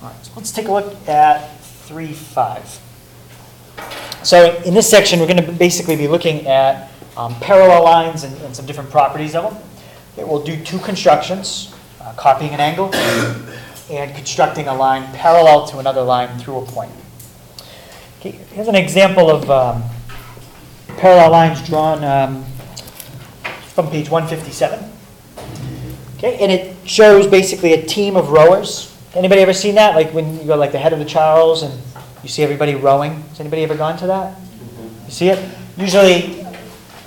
All right, so let's take a look at 3.5. So in this section, we're going to basically be looking at parallel lines and some different properties of them. Okay, we'll do two constructions, copying an angle and constructing a line parallel to another line through a point. Okay, here's an example of parallel lines drawn from page 157. Okay, and it shows basically a team of rowers. Anybody ever seen that? Like when you go like the head of the Charles and you see everybody rowing. Has anybody ever gone to that? You see it? Usually,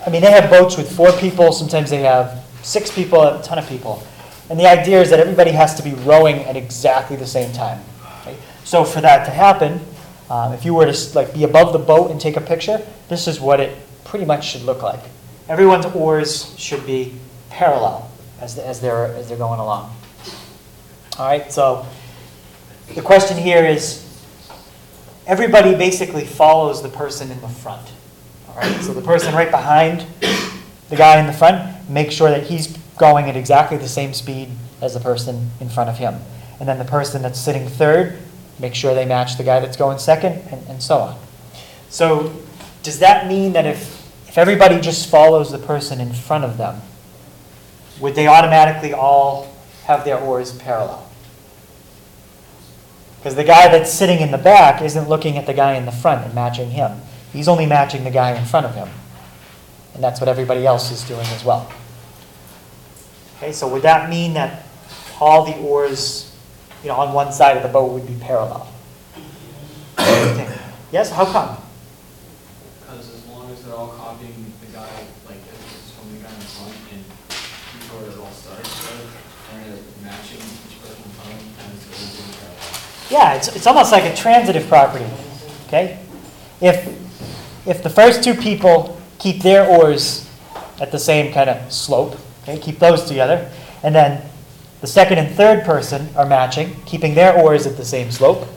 I mean, they have boats with 4 people. Sometimes they have 6 people, a ton of people. And the idea is that everybody has to be rowing at exactly the same time. Okay? So for that to happen, if you were to like be above the boat and take a picture, this is what it pretty much should look like. Everyone's oars should be parallel as they're going along. All right. So the question here is, everybody basically follows the person in the front. All right. So the person right behind the guy in the front, make sure that he's going at exactly the same speed as the person in front of him. And then the person that's sitting third, make sure they match the guy that's going second, and so on. So does that mean that if everybody just follows the person in front of them, would they automatically all have their oars parallel? Because the guy that's sitting in the back isn't looking at the guy in the front and matching him. He's only matching the guy in front of him. And that's what everybody else is doing as well. Okay, so would that mean that all the oars, on one side of the boat would be parallel? Yes, how come? Because as long as they're all copying the guy, like if it's from the guy in the front and before it all starts, and they're matching each person in front of them, and it's going to be parallel. Yeah, it's almost like a transitive property. Okay, if the first 2 people keep their oars at the same kind of slope, okay, keep those together, and then the second and third person are matching, keeping their oars at the same slope,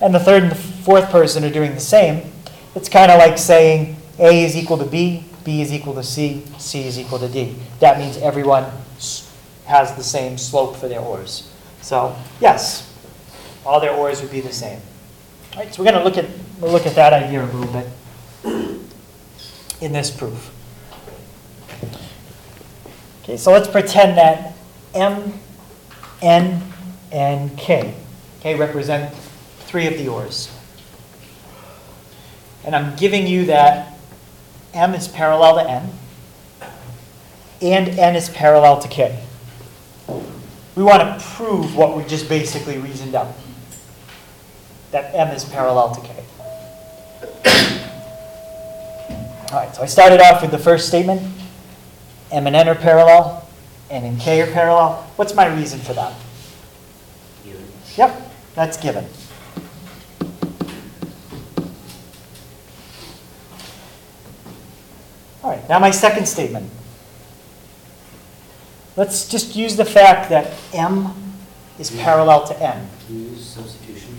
and the third and the fourth person are doing the same. It's kind of like saying A is equal to B, B is equal to C, C is equal to D. That means everyone has the same slope for their oars. So yes, all their oars would be the same. All right, so we're going to look at that idea a little bit in this proof. Okay, so let's pretend that M, N, and K, represent 3 of the oars. And I'm giving you that M is parallel to N, and N is parallel to K. We want to prove what we just basically reasoned out, that M is parallel to K. All right, so I started off with the first statement. M and N are parallel, N and K are parallel. What's my reason for that? Given. Yep, that's given. All right, now my second statement. Let's just use the fact that M is parallel to N. Can you use substitution?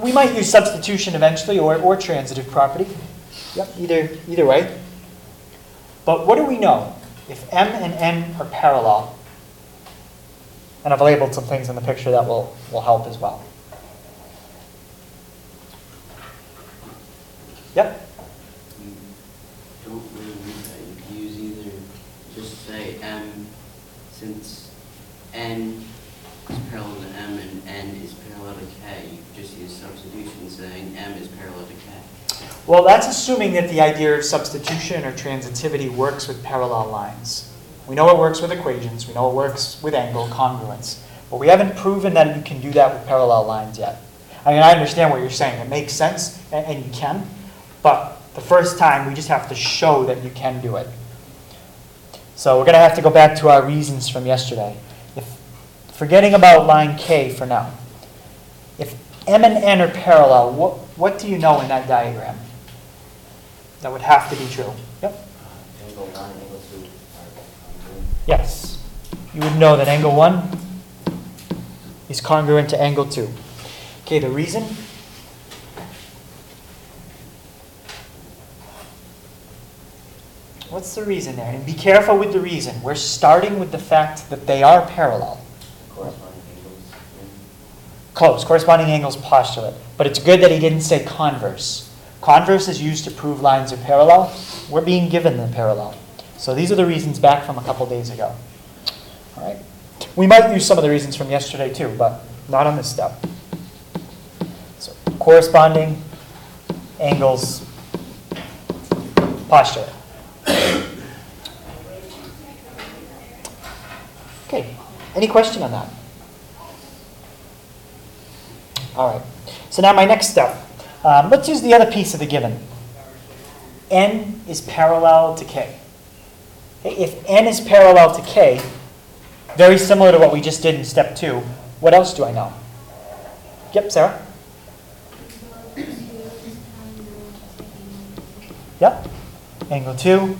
We might use substitution eventually, or transitive property. Yep, either way. But what do we know? If M and N are parallel, and I've labeled some things in the picture that will help as well. Yep? You don't really need that. You can use either, just say M, since N is parallel to M and N is parallel to K, you can just use substitution saying M is parallel to K. Well, that's assuming that the idea of substitution or transitivity works with parallel lines. We know it works with equations. We know it works with angle congruence. But we haven't proven that you can do that with parallel lines yet. I mean, I understand what you're saying. It makes sense, and you can. But the first time, we just have to show that you can do it. So we're going to have to go back to our reasons from yesterday. Forgetting about line K for now. If M and N are parallel, what do you know in that diagram? That would have to be true. Yep. Angle 1, angle 2 are Yes. You would know that angle 1 is congruent to angle 2. Okay, the reason? What's the reason there? And be careful with the reason. We're starting with the fact that they are parallel. corresponding angles. Close, corresponding angles postulate. But it's good that he didn't say converse. Converse is used to prove lines are parallel. We're being given the parallel. So these are the reasons back from a couple days ago. All right. We might use some of the reasons from yesterday too, but not on this step. So corresponding angles postulate. Okay. Any question on that? All right. So now my next step. Let's use the other piece of the given. N is parallel to K. Okay, if N is parallel to K, very similar to what we just did in step 2, what else do I know? Yep, Sarah? Yep. Angle 2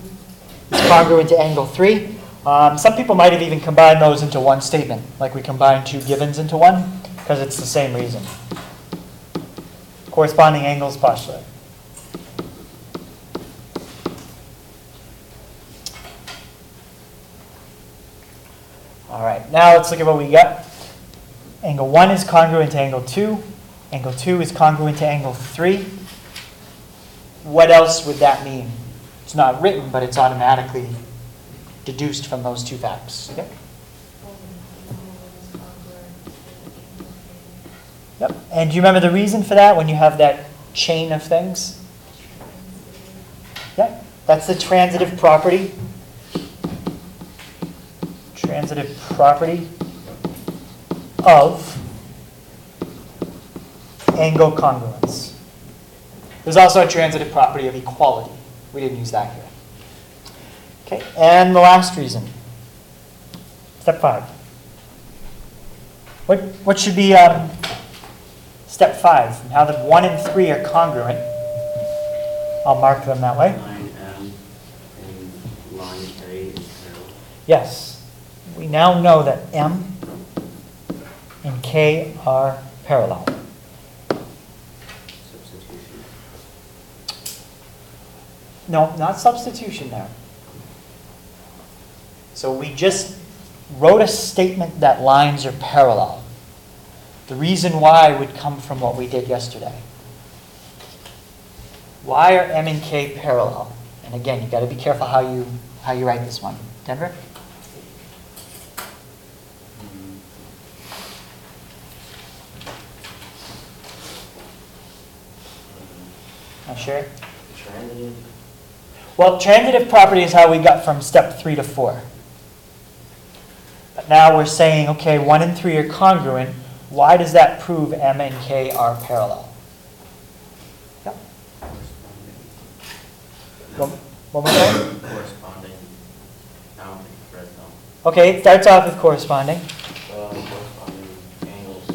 is congruent to angle 3. Some people might have even combined those into one statement, like we combined two givens into one, because it's the same reason. Corresponding angles postulate. All right, now let's look at what we got. Angle 1 is congruent to angle 2. Angle 2 is congruent to angle 3. What else would that mean? It's not written, but it's automatically deduced from those two facts. Yep. Yep. And do you remember the reason for that when you have that chain of things? Yep. That's the transitive property. Transitive property of angle congruence. There's also a transitive property of equality. We didn't use that here. Okay, and the last reason. Step 5. What should be step 5? Now that 1 and 3 are congruent, I'll mark them that way. Line M and line K is parallel. Yes. We now know that M and K are parallel. Substitution. No, not substitution there. So we just wrote a statement that lines are parallel. The reason why would come from what we did yesterday. Why are M and K parallel? And again, you've got to be careful how you write this one. Denver? Not sure? Transitive. Well, transitive property is how we got from step 3 to 4. But now we're saying, okay, 1 and 3 are congruent. Why does that prove M and K are parallel? Yep. Corresponding. One more time? Corresponding. I don't think it's red though. Okay, it starts off with corresponding. Corresponding angles.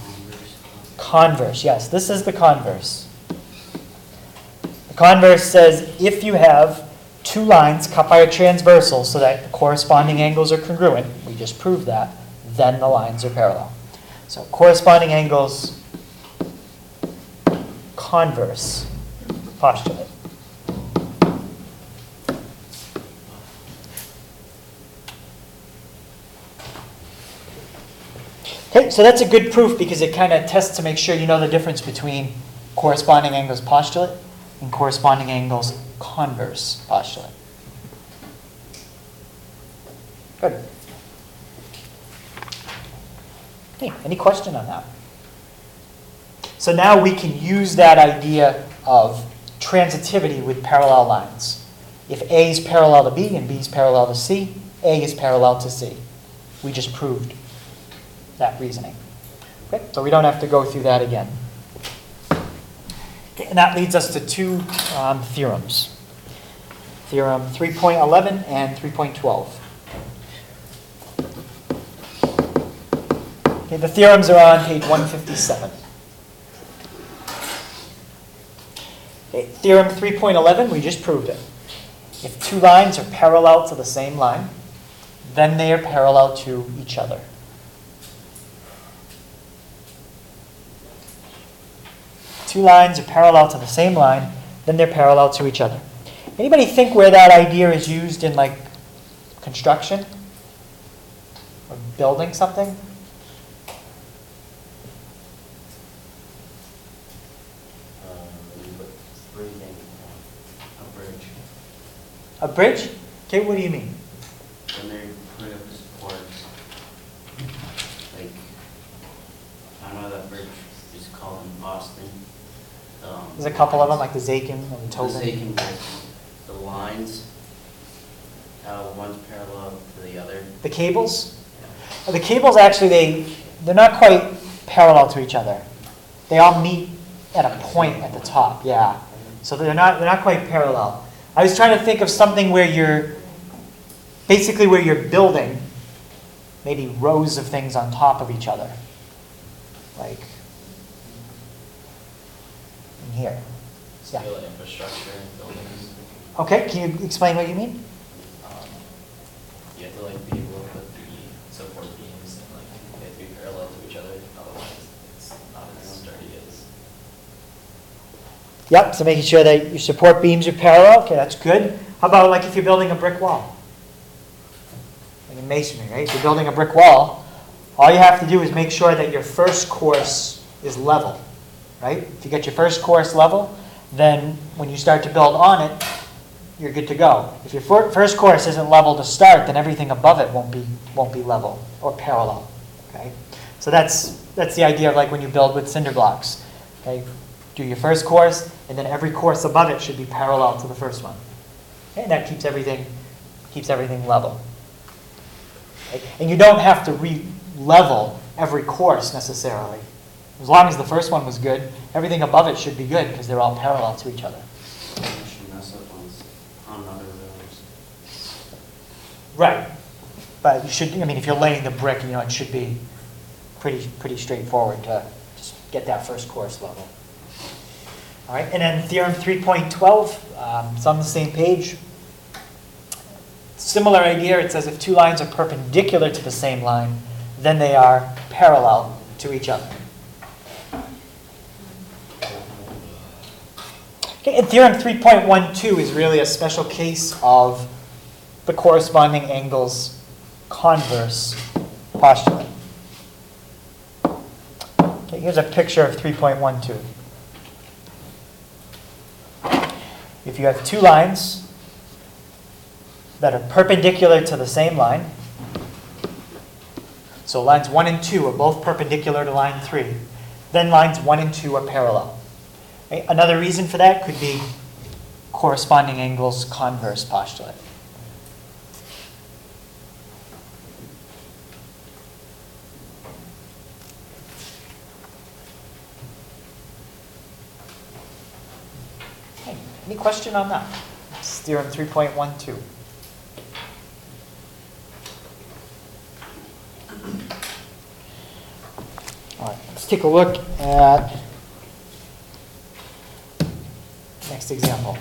Converse. Converse, yes, this is the converse. The converse says if you have two lines cut by a transversal so that the corresponding angles are congruent, we just proved that, then the lines are parallel. So corresponding angles, converse postulate. Okay, so that's a good proof because it kind of tests to make sure you know the difference between corresponding angles postulate and corresponding angles converse postulate. Good. Okay, any question on that? So now we can use that idea of transitivity with parallel lines. If A is parallel to B and B is parallel to C, A is parallel to C. We just proved that reasoning. Okay, so we don't have to go through that again. Okay, and that leads us to two theorems. Theorem 3.11 and 3.12. Okay, the theorems are on page 157. Okay, theorem 3.11, we just proved it. If two lines are parallel to the same line, then they are parallel to each other. Two lines are parallel to the same line, then they're parallel to each other. Anybody think where that idea is used in like construction? Or building something? A bridge? Okay, what do you mean? When they're putting up the supports, like, I don't know that bridge is called in Boston. There's a couple of them, like the Zakin and the The Tobin. Zakin bridge, the lines, one's parallel to the other. The cables? The cables actually, they're not quite parallel to each other. They all meet at a point at the top, yeah. So they're not quite parallel. I was trying to think of something where you're, basically where you're building maybe rows of things on top of each other. Like in here. Yeah. Scale infrastructure and buildings. Okay, can you explain what you mean? You have to like be able to put the support beams and like they have to be parallel to each other, otherwise it's not as sturdy as. Yep, so making sure that your support beams are parallel. Okay, that's good. How about like if you're building a brick wall? Like in masonry, right? If you're building a brick wall, all you have to do is make sure that your first course is level, right? If you get your first course level, then when you start to build on it, you're good to go. If your first course isn't level to start, then everything above it won't be level or parallel. Okay, so that's the idea of like when you build with cinder blocks. Okay, do your first course, and then every course above it should be parallel to the first one. Okay, and that keeps everything level. Okay? And you don't have to re-level every course necessarily. As long as the first one was good, everything above it should be good because they're all parallel to each other. You should mess up on other roads. Right. But you should, I mean, if you're laying the brick, it should be pretty straightforward to just get that first course level. All right, and then Theorem 3.12, it's on the same page. Similar idea, it says if two lines are perpendicular to the same line, then they are parallel to each other. Okay, and Theorem 3.12 is really a special case of the corresponding angles converse postulate. Okay, here's a picture of 3.12. If you have two lines that are perpendicular to the same line, so lines 1 and 2 are both perpendicular to line 3, then lines 1 and 2 are parallel. Okay, another reason for that could be corresponding angles converse postulate. Okay, any question on that? It's Theorem 3.12. All right, let's take a look at next example.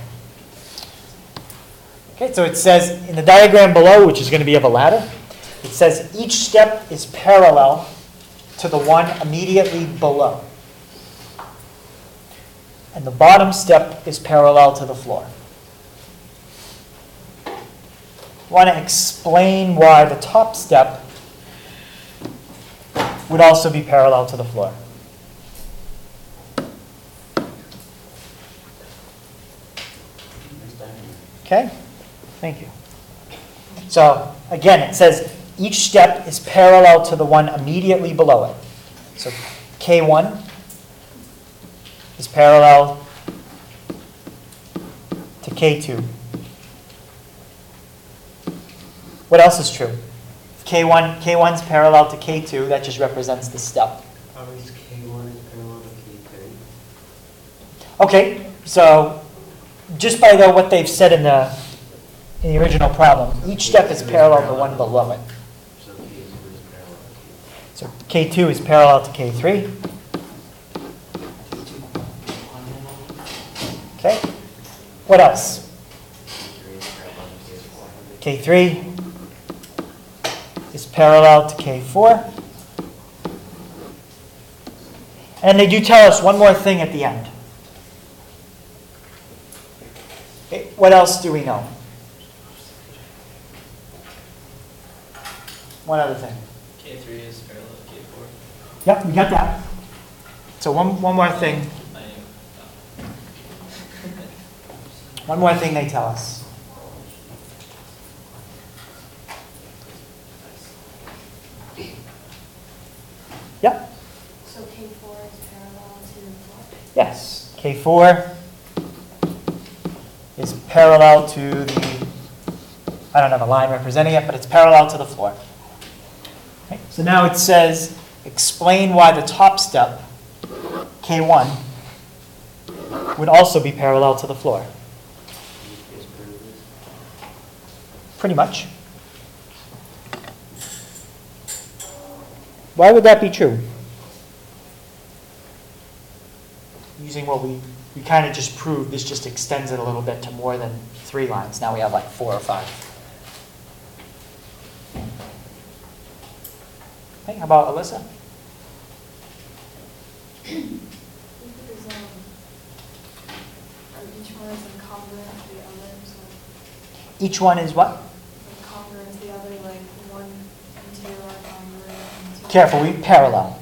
Okay, so it says in the diagram below, which is going to be of a ladder, it says each step is parallel to the one immediately below. And the bottom step is parallel to the floor. I want to explain why the top step would also be parallel to the floor. Okay? Thank you. So, again, it says each step is parallel to the one immediately below it. So, K1 is parallel to K2. What else is true? If K1 is parallel to K2, that just represents the step. How is K1 is parallel to K3? Okay, so just by what they've said in the original problem, each step is parallel to the one below it. So K2 is parallel to K3. So K2 is parallel to K3. Okay, what else? K3 is parallel to K4. K3 is parallel to K4. And they do tell us one more thing at the end. Okay, what else do we know? One other thing. K3 is parallel to K4. Yep, we got that. So one more thing. One more thing they tell us. Yep, So K4 is parallel to the floor? yes. K4 is parallel to the, I don't have a line representing it, but it's parallel to the floor. Okay, so now it says, explain why the top step, K1, would also be parallel to the floor. Just prove this. Pretty much. Why would that be true? Using what we kind of just proved, this just extends it a little bit to more than 3 lines. Now we have like 4 or 5. Okay, how about Alyssa? Because each one is incongruent to the other, so Each one is what? incongruent to the other, like one and 2 are congruent and 2 Careful, we parallel.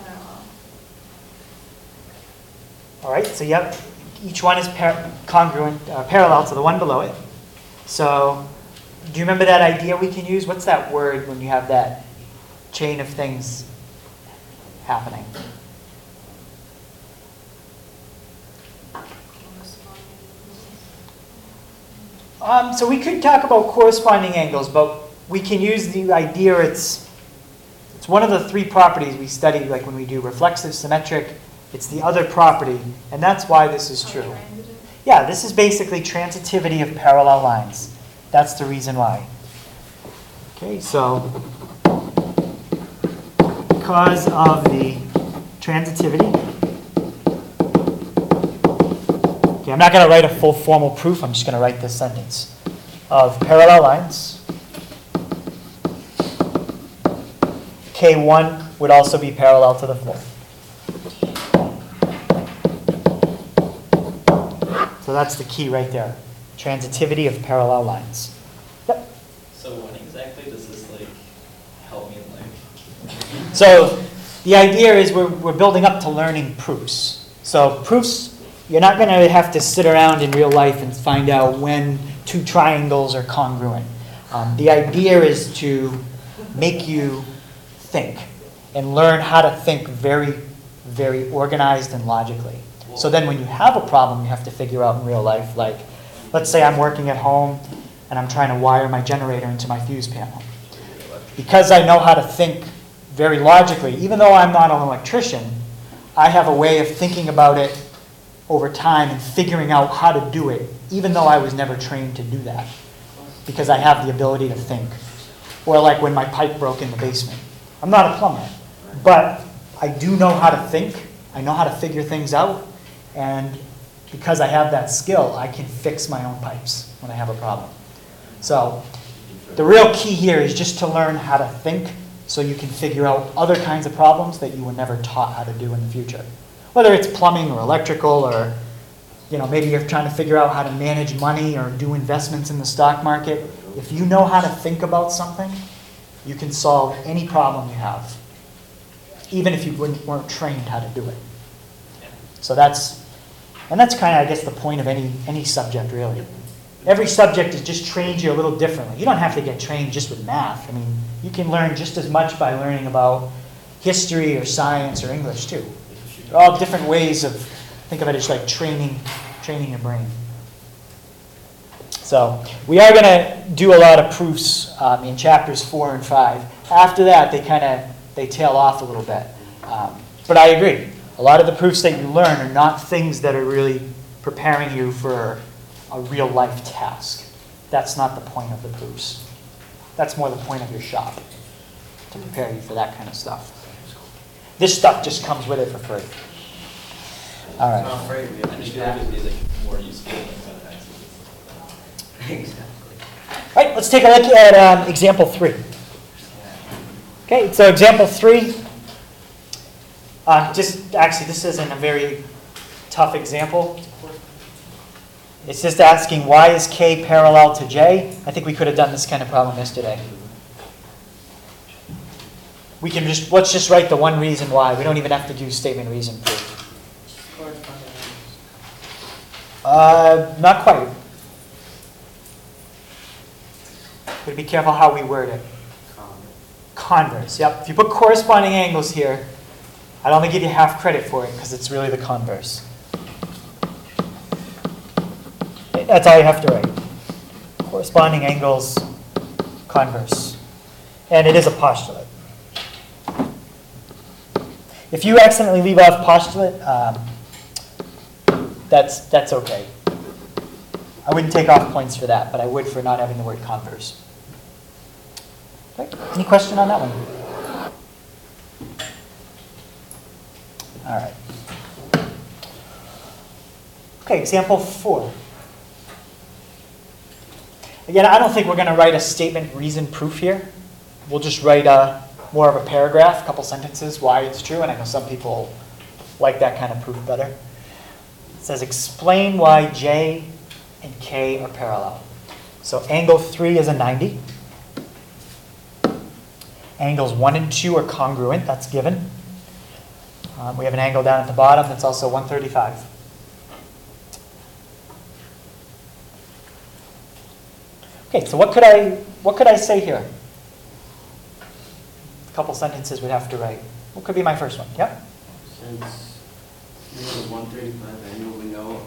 parallel. All right, so yep, each one is congruent, parallel to the one below it. So, do you remember that idea we can use? What's that word when you have that chain of things happening? So we could talk about corresponding angles, but we can use the idea it's one of the 3 properties we study, like when we do reflexive, symmetric. It's the other property, and that's why this is true. Yeah, this is basically transitivity of parallel lines. That's the reason why. Okay, so because of the transitivity. Okay, I'm not going to write a full formal proof. I'm just going to write this sentence. Of parallel lines, K1 would also be parallel to the floor. So that's the key right there. Transitivity of parallel lines. Yep. So when exactly does this like help me in life? So the idea is we're building up to learning proofs. So proofs, you're not going to have to sit around in real life and find out when 2 triangles are congruent. The idea is to make you think and learn how to think very, very organized and logically. So then when you have a problem you have to figure out in real life, like let's say I'm working at home and I'm trying to wire my generator into my fuse panel. Because I know how to think very logically, even though I'm not an electrician, I have a way of thinking about it over time and figuring out how to do it, even though I was never trained to do that, because I have the ability to think. Or like when my pipe broke in the basement. I'm not a plumber, but I do know how to think. I know how to figure things out, and because I have that skill, I can fix my own pipes when I have a problem. So the real key here is just to learn how to think so you can figure out other kinds of problems that you were never taught how to do in the future. Whether it's plumbing or electrical, or maybe you're trying to figure out how to manage money or do investments in the stock market. If you know how to think about something, you can solve any problem you have, even if you weren't trained how to do it. So that's kind of, I guess, the point of any subject, really. Every subject is just trains you a little differently. You don't have to get trained just with math. I mean, you can learn just as much by learning about history or science or English, too. They're all different ways of, think of it as like training your brain. So we are going to do a lot of proofs in chapters 4 and 5. After that, they tail off a little bit. But I agree. A lot of the proofs that you learn are not things that are really preparing you for a real life task. That's not the point of the proofs. That's more the point of your shop, to prepare you for that kind of stuff. This stuff just comes with it for free. All right. I'm afraid we have to have these like more useful things on taxes. Exactly. All right, let's take a look at example 3. Okay, so example 3. Actually, this isn't a very tough example. It's just asking why is K parallel to J? I think we could have done this kind of problem yesterday. Let's just write the one reason why. We don't even have to do statement reason proof. Not quite. But be careful how we word it. converse, yep. If you put corresponding angles here, I'd only give you half credit for it because it's really the converse. That's all you have to write. Corresponding angles, converse. And it is a postulate. If you accidentally leave off postulate, that's okay. I wouldn't take off points for that, but I would for not having the word converse. Okay. Any question on that one? All right. Okay, example 4. Again, I don't think we're going to write a statement, reason, proof here. We'll just write more of a paragraph, a couple sentences, why it's true, and I know some people like that kind of proof better. It says, explain why J and K are parallel. So angle 3 is a 90. Angles 1 and 2 are congruent, that's given. We have an angle down at the bottom that's also 135. Okay, so what could I say here? A couple sentences we'd have to write. What could be my first one? Yep. Since we know the 135 angle, we know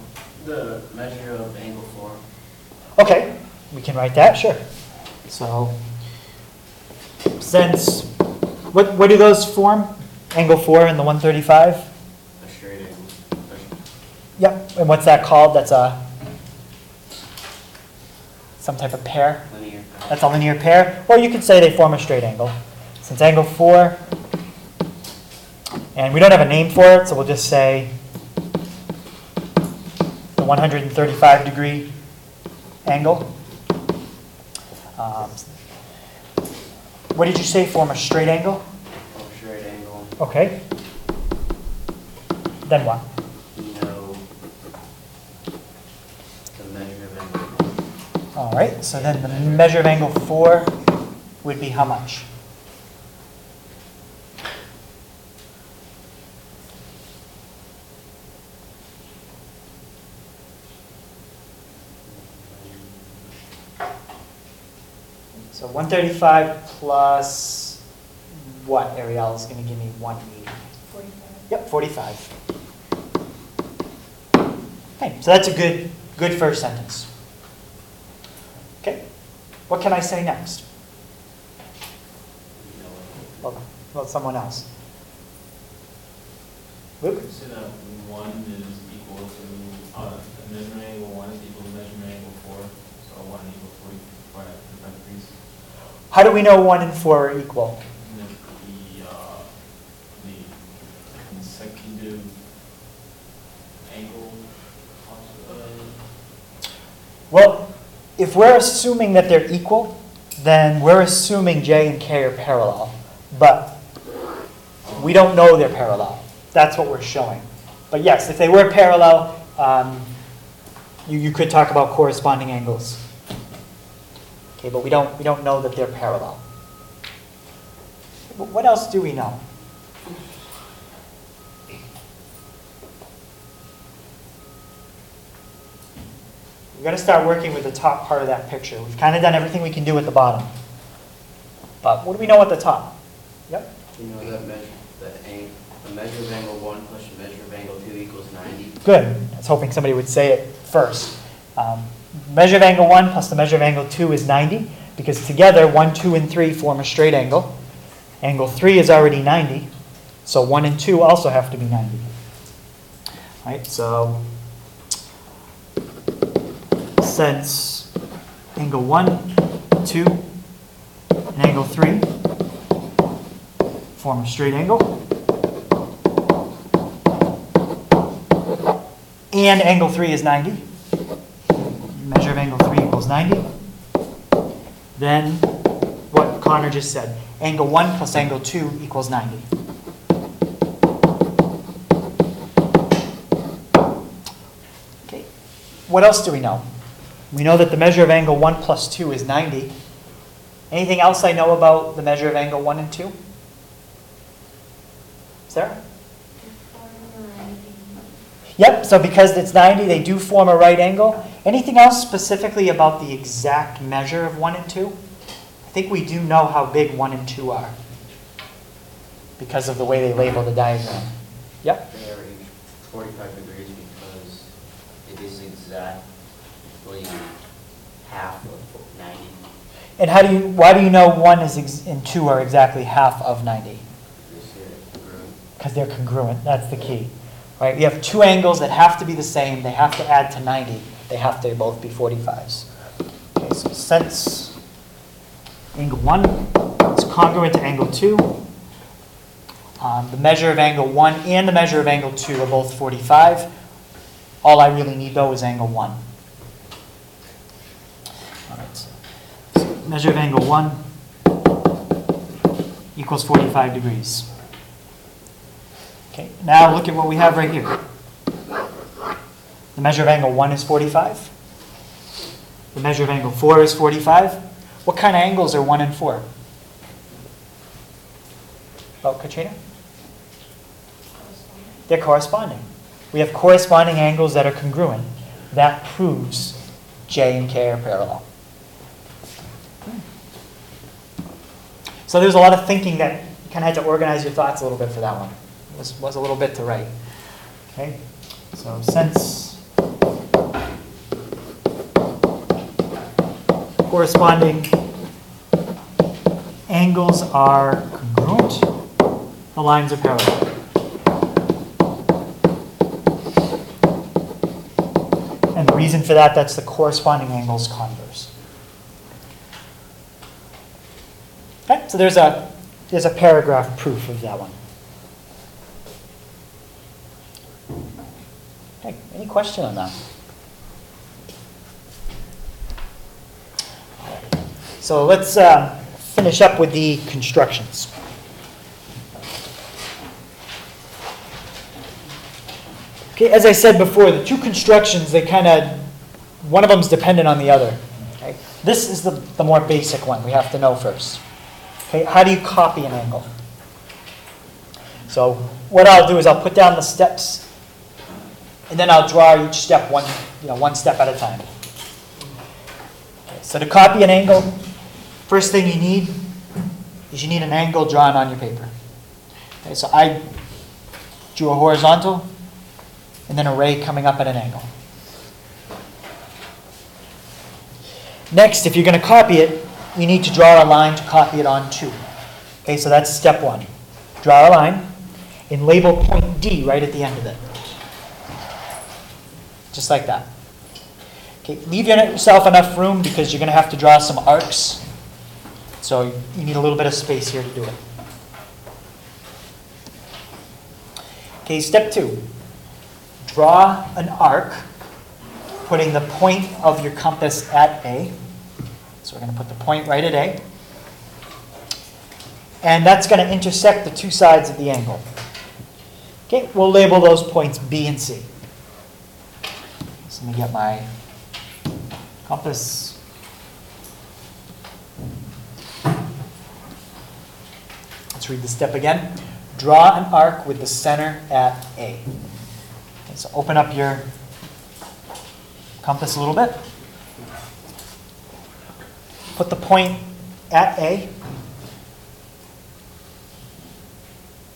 the measure of angle 4. Okay, we can write that, sure. So, since, what do those form? Angle 4 and the 135? A straight angle. Yep, and what's that called? That's some type of pair? Linear. That's a linear pair. Or you could say they form a straight angle. Since angle 4, and we don't have a name for it, so we'll just say the 135 degree angle. What did you say, form a straight angle? A straight angle. Okay. Then what? We know the measure of angle 4. All right, so then the measure of angle 4 would be how much? So 135 plus what, Ariel, is going to give me 180? 45. Yep, 45. Okay, so that's a good first sentence. Okay, what can I say next? Well, someone else. Luke? You say that 1 is equal to, measurement angle 1 is equal to measurement angle 4, so 1 equals 45 degrees. How do we know 1 and 4 are equal? And then the consecutive angle. Well, if we're assuming that they're equal, then we're assuming J and K are parallel. But we don't know they're parallel. That's what we're showing. But yes, if they were parallel, you could talk about corresponding angles. Okay, but we don't know that they're parallel. What else do we know? We've got to start working with the top part of that picture. We've kind of done everything we can do at the bottom. But what do we know at the top? Yep. You know that the measure of angle 1 plus the measure of angle 2 equals 90. Good. I was hoping somebody would say it first. Measure of angle 1 plus the measure of angle 2 is 90, because together 1, 2, and 3 form a straight angle. Angle 3 is already 90, so 1 and 2 also have to be 90. All right, so since angle 1, 2, and angle 3 form a straight angle, and angle 3 is 90, measure of angle 3 equals 90, then what Connor just said, angle 1 plus angle 2 equals 90. Okay, what else do we know? We know that the measure of angle 1 plus 2 is 90. Anything else I know about the measure of angle 1 and 2? Sarah? Yep, so because it's 90, they do form a right angle. Anything else specifically about the exact measure of 1 and 2? I think we do know how big 1 and 2 are. because of the way they label the diagram. Yep? They are each 45 degrees because it is exactly half of 90. And why do you know 1 and 2 are exactly half of 90? Because they're congruent, that's the key. Right? You have two angles that have to be the same, they have to add to 90, they have to both be 45s. Okay, so since angle 1 is congruent to angle 2, the measure of angle 1 and the measure of angle 2 are both 45. All I really need, though, is angle 1. All right, so measure of angle 1 equals 45 degrees. Okay, now look at what we have right here. The measure of angle 1 is 45. The measure of angle 4 is 45. What kind of angles are 1 and 4? Oh, Katrina? They're corresponding. We have corresponding angles that are congruent. That proves J and K are parallel. So there's a lot of thinking that you kind of had to organize your thoughts a little bit for that one. Was a little bit to write. Okay, so since corresponding angles are congruent, the lines are parallel. And the reason for that, that's the corresponding angles converse. Okay, so there's a paragraph proof of that one. Okay, any question on that? All right. So let's finish up with the constructions. Okay, as I said before, the two constructions, one of them is dependent on the other. Okay? This is the more basic one we have to know first. Okay, how do you copy an angle? So what I'll do is I'll put down the steps, and then I'll draw each step one step at a time. Okay, so to copy an angle, first thing you need is an angle drawn on your paper. Okay, so I drew a horizontal, and then a ray coming up at an angle. Next, if you're going to copy it, you need to draw a line to copy it onto. Okay, so that's step 1. Draw a line and label point D right at the end of it. Just like that. Okay, leave yourself enough room because you're going to have to draw some arcs. So you need a little bit of space here to do it. Okay, step 2. Draw an arc, putting the point of your compass at A. So we're going to put the point right at A. And that's going to intersect the two sides of the angle. Okay, we'll label those points B and C. So let me get my compass. Let's read the step again. Draw an arc with the center at A. Okay, so open up your compass a little bit. Put the point at A.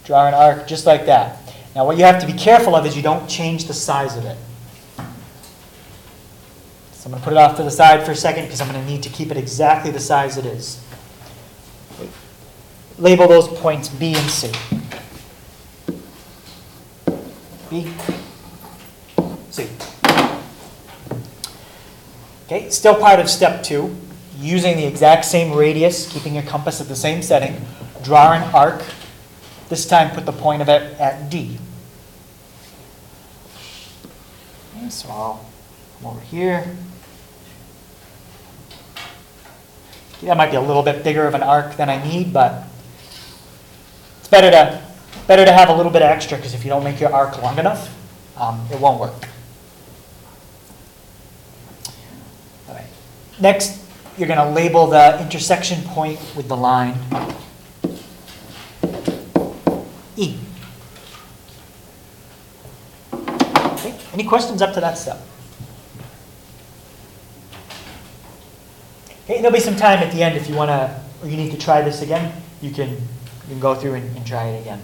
Draw an arc just like that. Now what you have to be careful of is you don't change the size of it. So I'm going to put it off to the side for a second because I'm going to need to keep it exactly the size it is. Label those points B and C. B, C. Okay, still part of step 2. Using the exact same radius, keeping your compass at the same setting, draw an arc. This time put the point of it at D. Okay, so I'll come over here. Okay, that might be a little bit bigger of an arc than I need, but it's better to have a little bit extra because if you don't make your arc long enough, it won't work. All right. Next, you're going to label the intersection point with the line E. Okay. Any questions up to that step? Okay, there'll be some time at the end if you want to, or you need to try this again. You can You can go through and try it again.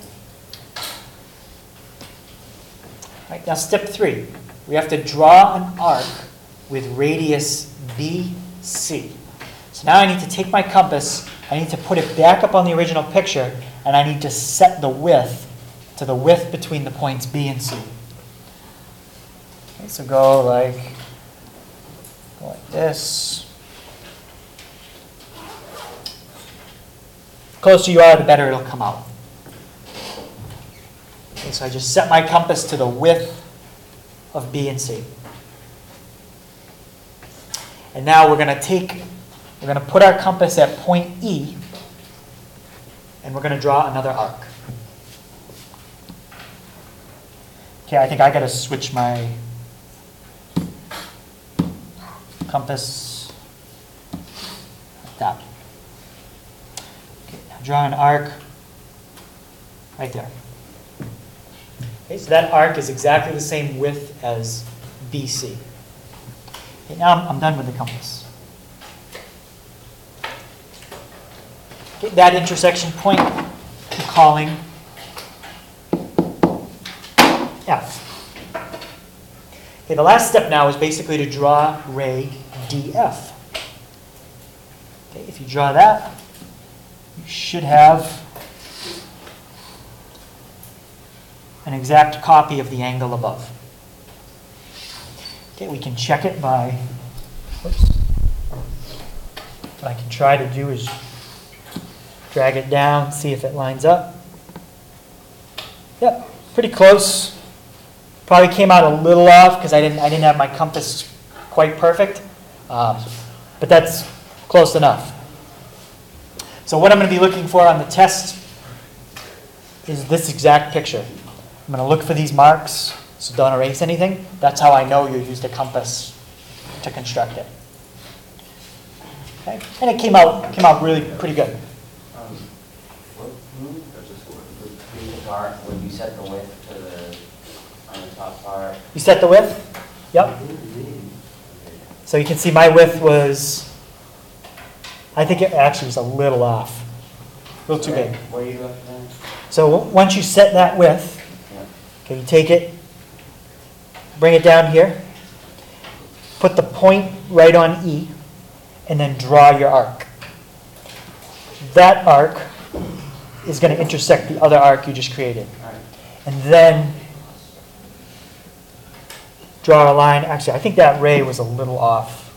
All right, now step 3. We have to draw an arc with radius BC. So now I need to take my compass, I need to put it back up on the original picture, and I need to set the width to the width between the points B and C. Okay, so go like this. The closer you are, the better it'll come out. Okay, so I just set my compass to the width of B and C. And now we're going to put our compass at point E, and we're going to draw another arc. Okay, I think I got to switch my compass like that. Okay, now draw an arc right there. Okay, so that arc is exactly the same width as BC. Okay, now I'm done with the compass. Okay, that intersection point I'm calling F. Okay, the last step now is basically to draw ray DF. Okay, if you draw that, you should have an exact copy of the angle above. Okay, we can check it by, whoops. What I can try to do is drag it down, see if it lines up. Yep, pretty close. Probably came out a little off because I didn't have my compass quite perfect, but that's close enough. So what I'm going to be looking for on the test is this exact picture. I'm going to look for these marks, so don't erase anything. That's how I know you used a compass to construct it. Okay, and it came out really pretty good. When you set the width to on the top part. You set the width? Yep. So you can see my width was, I think it actually was a little off. A little too big. Where are you looking at? So once you set that width, Yeah. okay, you take it, bring it down here, put the point right on E, and then draw your arc. That arc is going to intersect the other arc you just created. All right. And then draw a line. Actually, I think that ray was a little off.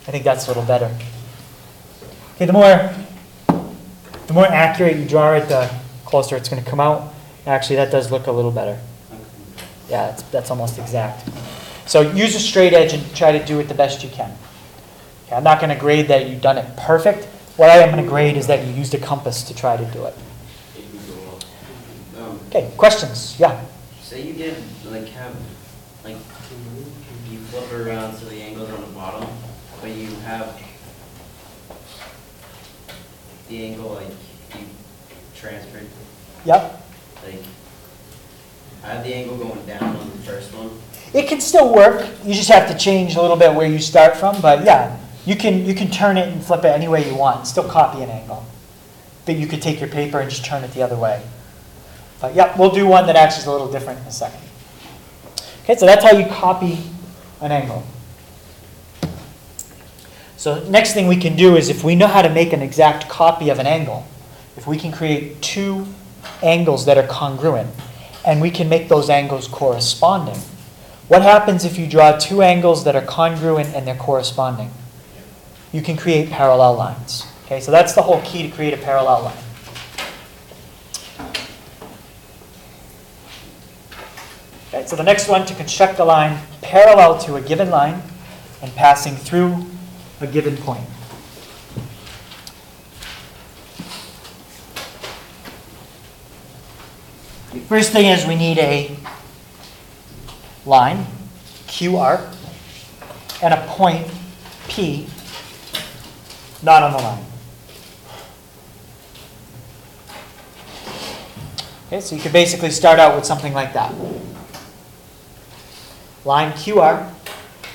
I think that's a little better. Okay, the more accurate you draw it, the closer it's going to come out. Actually, that does look a little better. Yeah, that's almost exact. So use a straight edge and try to do it the best you can. Okay, I'm not going to grade that you've done it perfect. What I am going to grade is that you used a compass to try to do it. Okay, questions? Yeah. Say you did you flip it around so the angle's on the bottom, but you have the angle you transferred. Yep. I have the angle going down on the first one. It can still work. You just have to change a little bit where you start from. But yeah, you can turn it and flip it any way you want. Still copy an angle. But you could take your paper and just turn it the other way. But yeah, we'll do one that actually is a little different in a second. Okay, so that's how you copy an angle. So next thing we can do is if we know how to make an exact copy of an angle, if we can create two angles that are congruent, and we can make those angles corresponding. What happens if you draw two angles that are congruent and they're corresponding? You can create parallel lines. Okay, so that's the whole key to create a parallel line. Okay, so the next one, to construct a line parallel to a given line and passing through a given point. First thing is we need a line, QR, and a point, P, not on the line. Okay, so you could basically start out with something like that. Line QR,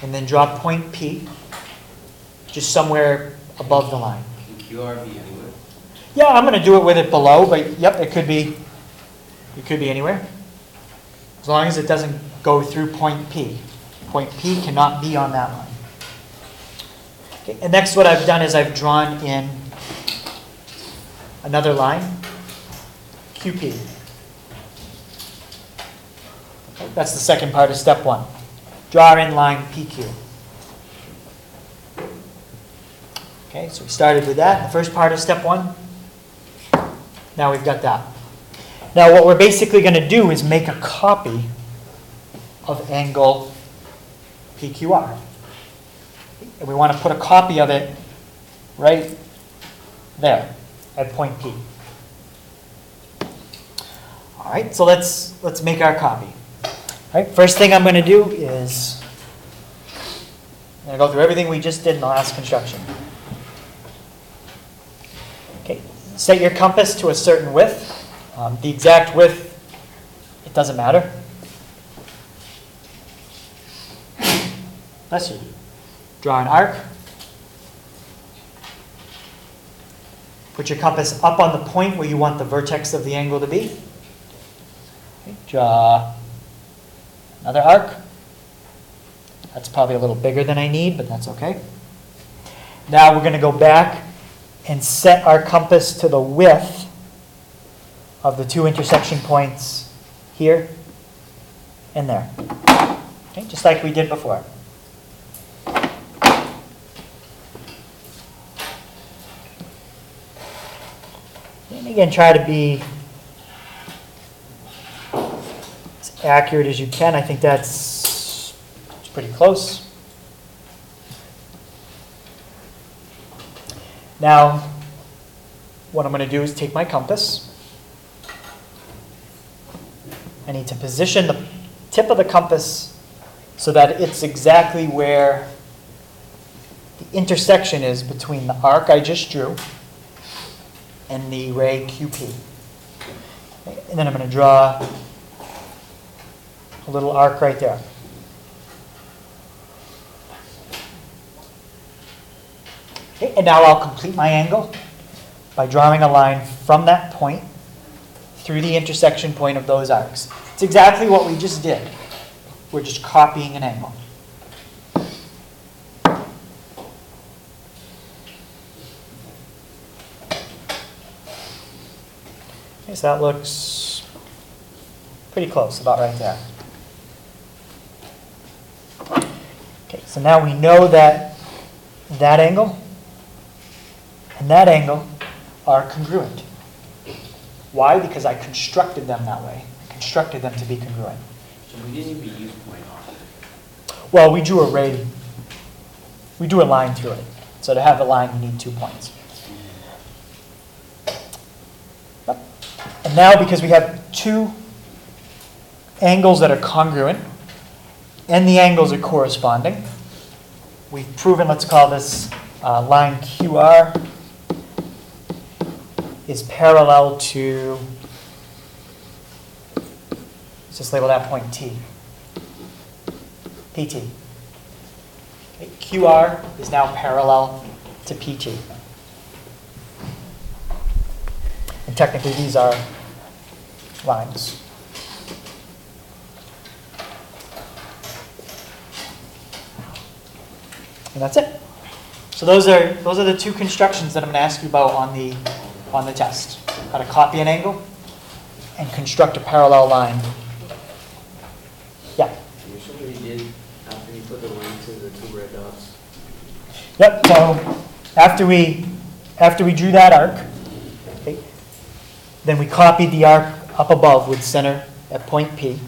and then draw point P, just somewhere above the line. QR be anywhere? Yeah, I'm going to do it with it below, but yep, it could be anywhere. As long as it doesn't go through point P. Point P cannot be on that line. Okay, and next what I've done is I've drawn in another line, QP. Okay, that's the second part of step 1. Draw in line PQ. Okay, so we started with that, the first part of step 1. Now we've got that. Now what we're basically going to do is make a copy of angle PQR. And we want to put a copy of it right there at point P. All right, so let's make our copy. All right, first thing I'm going to do is I'm going to go through everything we just did in the last construction. Okay, set your compass to a certain width. The exact width, it doesn't matter. Bless you. Draw an arc. Put your compass up on the point where you want the vertex of the angle to be. Okay, draw another arc. That's probably a little bigger than I need, but that's okay. Now we're going to go back and set our compass to the width of the two intersection points here and there. Okay, just like we did before. And again, try to be as accurate as you can. I think that's pretty close. Now, what I'm going to do is take my compass. I need to position the tip of the compass so that it's exactly where the intersection is between the arc I just drew and the ray QP. And then I'm going to draw a little arc right there. Okay, and now I'll complete my angle by drawing a line from that point through the intersection point of those arcs. It's exactly what we just did. We're just copying an angle. Okay, so that looks pretty close, about right there. Okay, so now we know that that angle and that angle are congruent. Why? Because I constructed them that way. I constructed them to be congruent. So we didn't even use point R. Well, we drew a ray. We drew a line through it. So to have a line, you need 2 points. Yep. And now, because we have two angles that are congruent, and the angles are corresponding, we've proven, let's call this line QR is parallel to, let's just label that point T, PT. Okay, QR is now parallel to PT. And technically these are lines. And that's it. So those are the two constructions that I'm going to ask you about on the test. How to copy an angle and construct a parallel line. Yeah. You showed what you did after you put the line to the two red dots. Yep. So after we drew that arc, okay, then we copied the arc up above with center at point P.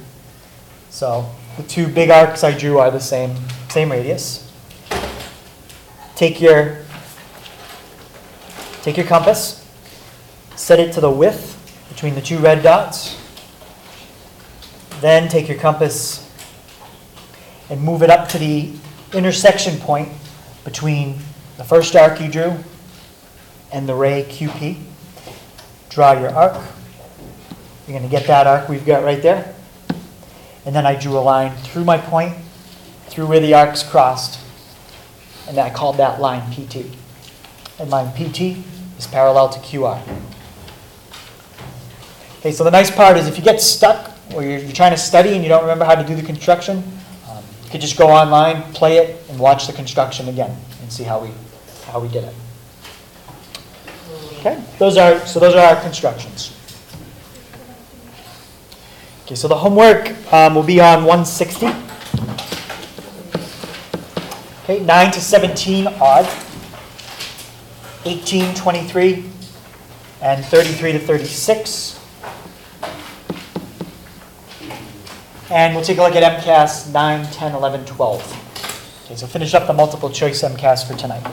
So the two big arcs I drew are the same radius. Take your compass, set it to the width between the two red dots. Then take your compass and move it up to the intersection point between the first arc you drew and the ray QP. Draw your arc. You're going to get that arc we've got right there. And then I drew a line through my point, through where the arcs crossed, and I called that line PT. and line PT is parallel to QR. Okay, so the nice part is if you get stuck or you're trying to study and you don't remember how to do the construction, you could just go online, play it, and watch the construction again and see how we did it. Okay, those are our constructions. Okay, so the homework will be on 160. Okay, 9 to 17 odd, 18, 23, and 33 to 36. And we'll take a look at MCAS 9, 10, 11, 12. Okay, so finish up the multiple choice MCAS for tonight.